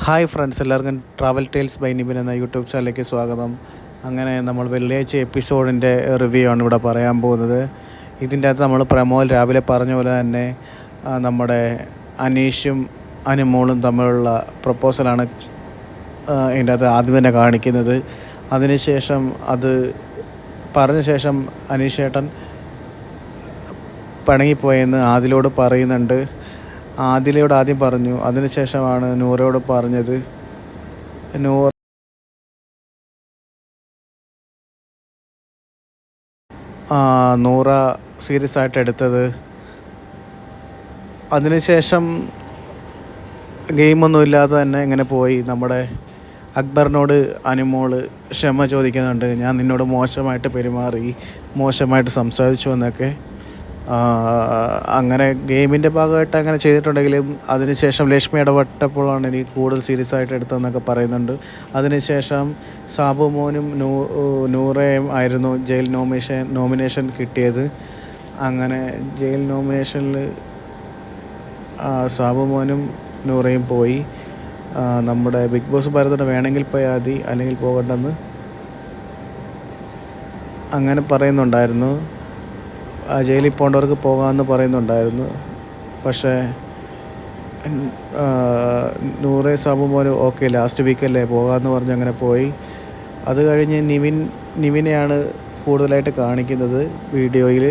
Hi friends, എല്ലാവർക്കും travel tales by Nibin എന്ന YouTube ചാനലിലേക്ക് സ്വാഗതം. അങ്ങനെ നമ്മൾ വെള്ളിയാഴ്ച എപ്പിസോഡിൻ്റെ റിവ്യൂ ആണ് ഇവിടെ പറയാൻ പോകുന്നത്. ഇതിൻ്റെ അകത്ത് നമ്മൾ പ്രമോൽ രാവിലെ പറഞ്ഞ പോലെ തന്നെ നമ്മുടെ അനീഷും അനുമോളും തമ്മിലുള്ള പ്രപ്പോസലാണ് ഇതിൻ്റെ അകത്ത് ആദ്യം തന്നെ കാണിക്കുന്നത്. അതിനുശേഷം അത് പറഞ്ഞ ശേഷം അനീഷ് ഏട്ടൻ പിണങ്ങിപ്പോയെന്ന് ആദിലോട് പറയുന്നുണ്ട്. ആദിലയോട് ആദ്യം പറഞ്ഞു, അതിനുശേഷമാണ് നൂറയോട് പറഞ്ഞത്. നൂറ സീരിയസ് ആയിട്ട് എടുത്തത്. അതിനുശേഷം ഗെയിമൊന്നും ഇല്ലാതെ തന്നെ ഇങ്ങനെ പോയി. നമ്മുടെ അക്ബറിനോട് അനുമോൾ ക്ഷമ ചോദിക്കുന്നുണ്ട്. ഞാൻ നിന്നോട് മോശമായിട്ട് പെരുമാറി, മോശമായിട്ട് സംസാരിച്ചു എന്നൊക്കെ. അങ്ങനെ ഗെയിമിൻ്റെ ഭാഗമായിട്ട് അങ്ങനെ ചെയ്തിട്ടുണ്ടെങ്കിലും അതിനുശേഷം ലക്ഷ്മി ഇടപെട്ടപ്പോഴാണ് എനിക്ക് കൂടുതൽ സീരിയസ് ആയിട്ട് എടുത്തതെന്നൊക്കെ പറയുന്നുണ്ട്. അതിനുശേഷം സാബു മോനും നൂറയും ആയിരുന്നു ജയിൽ നോമിനേഷൻ കിട്ടിയത്. അങ്ങനെ ജയിൽ നോമിനേഷനിൽ സാബു മോനും നൂറയും പോയി. നമ്മുടെ ബിഗ് ബോസ് പറയുന്നത് വേണമെങ്കിൽ പോയാൽ മതി, അല്ലെങ്കിൽ പോകണ്ടെന്ന് അങ്ങനെ പറയുന്നുണ്ടായിരുന്നു. ജയിലിൽ പോകേണ്ടവർക്ക് പോകാമെന്ന് പറയുന്നുണ്ടായിരുന്നു. പക്ഷേ നൂറെ സാബു മോന് ഓക്കെ ലാസ്റ്റ് വീക്കല്ലേ പോകാമെന്ന് പറഞ്ഞ് അങ്ങനെ പോയി. അത് കഴിഞ്ഞ് നിവിനെയാണ് കൂടുതലായിട്ട് കാണിക്കുന്നത് വീഡിയോയിൽ.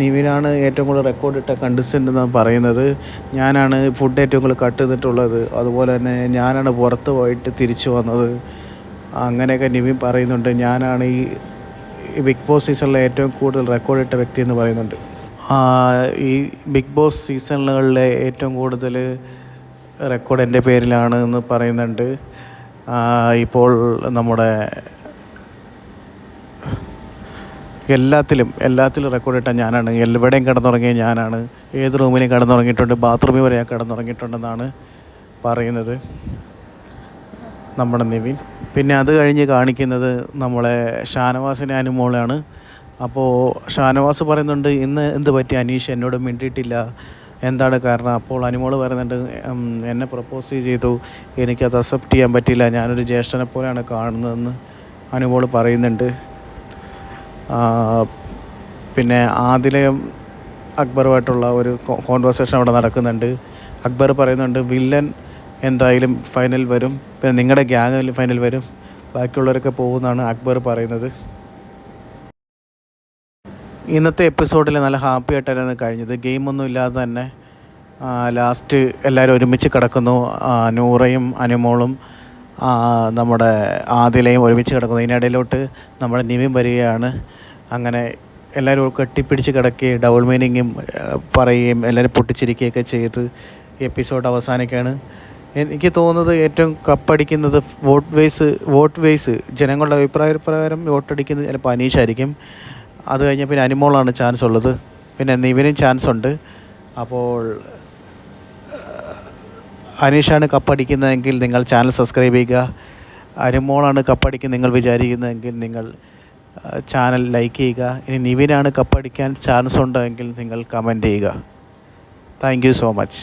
നിവിനാണ് ഏറ്റവും കൂടുതൽ റെക്കോർഡിട്ട കണ്ടസ്റ്റൻ്റ് എന്നാണ് പറയുന്നത്. ഞാനാണ് ഫുഡ് ഏറ്റവും കൂടുതൽ കട്ട് ചെയ്തിട്ടുള്ളത്, അതുപോലെ തന്നെ ഞാനാണ് പുറത്ത് പോയിട്ട് തിരിച്ചു വന്നത്, അങ്ങനെയൊക്കെ നിവിൻ പറയുന്നുണ്ട്. ഞാനാണ് ഈ ബിഗ് ബോസ് സീസണിലെ ഏറ്റവും കൂടുതൽ റെക്കോർഡിട്ട വ്യക്തി എന്ന് പറയുന്നുണ്ട്. ഈ ബിഗ് ബോസ് സീസണുകളിലെ ഏറ്റവും കൂടുതൽ റെക്കോർഡ് എൻ്റെ പേരിലാണ് എന്ന് പറയുന്നുണ്ട്. ഇപ്പോൾ നമ്മുടെ എല്ലാത്തിലും റെക്കോർഡിട്ട ഞാനാണ്. എവിടെയും കിടന്നുറങ്ങിയ ഞാനാണ്. ഏത് റൂമിലും കിടന്നുറങ്ങിയിട്ടുണ്ട്, ബാത്റൂമിൽ വരെ കിടന്നുറങ്ങിയിട്ടുണ്ടെന്നാണ് പറയുന്നത് നമ്മുടെ നിവിൻ. പിന്നെ അത് കഴിഞ്ഞ് കാണിക്കുന്നത് നമ്മളെ ഷാനവാസിനെ അനുമോളാണ്. അപ്പോൾ ഷാനവാസ് പറയുന്നുണ്ട്, ഇന്ന് എന്ത് പറ്റി അനീഷ് എന്നോട് മിണ്ടിയിട്ടില്ല, എന്താണ് കാരണം? അപ്പോൾ അനുമോൾ പറയുന്നുണ്ട്, എന്നെ പ്രപ്പോസ് ചെയ്തു, എനിക്കത് അക്സെപ്റ്റ് ചെയ്യാൻ പറ്റില്ല, ഞാനൊരു ജ്യേഷ്ഠനെ പോലെയാണ് കാണുന്നതെന്ന് അനുമോൾ പറയുന്നുണ്ട്. പിന്നെ ആദിലയും അക്ബറുമായിട്ടുള്ള ഒരു കോൺവെർസേഷൻ അവിടെ നടക്കുന്നുണ്ട്. അക്ബർ പറയുന്നുണ്ട്, വില്ലൻ എന്തായാലും ഫൈനൽ വരും, പിന്നെ നിങ്ങളുടെ ഗ്യാങ്ങിൽ ഫൈനൽ വരും, ബാക്കിയുള്ളവരൊക്കെ പോകുമെന്നാണ് അക്ബർ പറയുന്നത്. ഇന്നത്തെ എപ്പിസോഡിൽ നല്ല ഹാപ്പി ആയിട്ടായിരുന്നു കഴിഞ്ഞത്. ഗെയിമൊന്നും ഇല്ലാതെ തന്നെ ലാസ്റ്റ് എല്ലാവരും ഒരുമിച്ച് കിടക്കുന്നു. നൂറയും അനുമോളും നമ്മുടെ ആദിലയും ഒരുമിച്ച് കിടക്കുന്നു. ഇതിനിടയിലോട്ട് നമ്മുടെ നിവിൻ വരികയാണ്. അങ്ങനെ എല്ലാവരും കെട്ടിപ്പിടിച്ച് കിടക്കുകയും ഡബിൾ മീനിങ്ങും പറയുകയും എല്ലാവരും പൊട്ടിച്ചിരിക്കുകയൊക്കെ ചെയ്ത് എപ്പിസോഡ് അവസാനിക്കുകയാണ്. എനിക്ക് തോന്നുന്നത് ഏറ്റവും കപ്പടിക്കുന്നത് വോട്ട് വേസ് ജനങ്ങളുടെ അഭിപ്രായപ്രകാരം വോട്ടടിക്കുന്നത് ചിലപ്പോൾ അനീഷായിരിക്കും. അത് കഴിഞ്ഞാൽ പിന്നെ അനുമോളാണ് ചാൻസ് ഉള്ളത്, പിന്നെ നിവിനും ചാൻസ് ഉണ്ട്. അപ്പോൾ അനീഷാണ് കപ്പടിക്കുന്നതെങ്കിൽ നിങ്ങൾ ചാനൽ സബ്സ്ക്രൈബ് ചെയ്യുക. അനുമോളാണ് കപ്പടിക്കുന്നത് നിങ്ങൾ വിചാരിക്കുന്നതെങ്കിൽ നിങ്ങൾ ചാനൽ ലൈക്ക് ചെയ്യുക. ഇനി നിവിനാണ് കപ്പടിക്കാൻ ചാൻസ് ഉണ്ടെങ്കിൽ നിങ്ങൾ കമൻറ്റ് ചെയ്യുക. Thank you so much.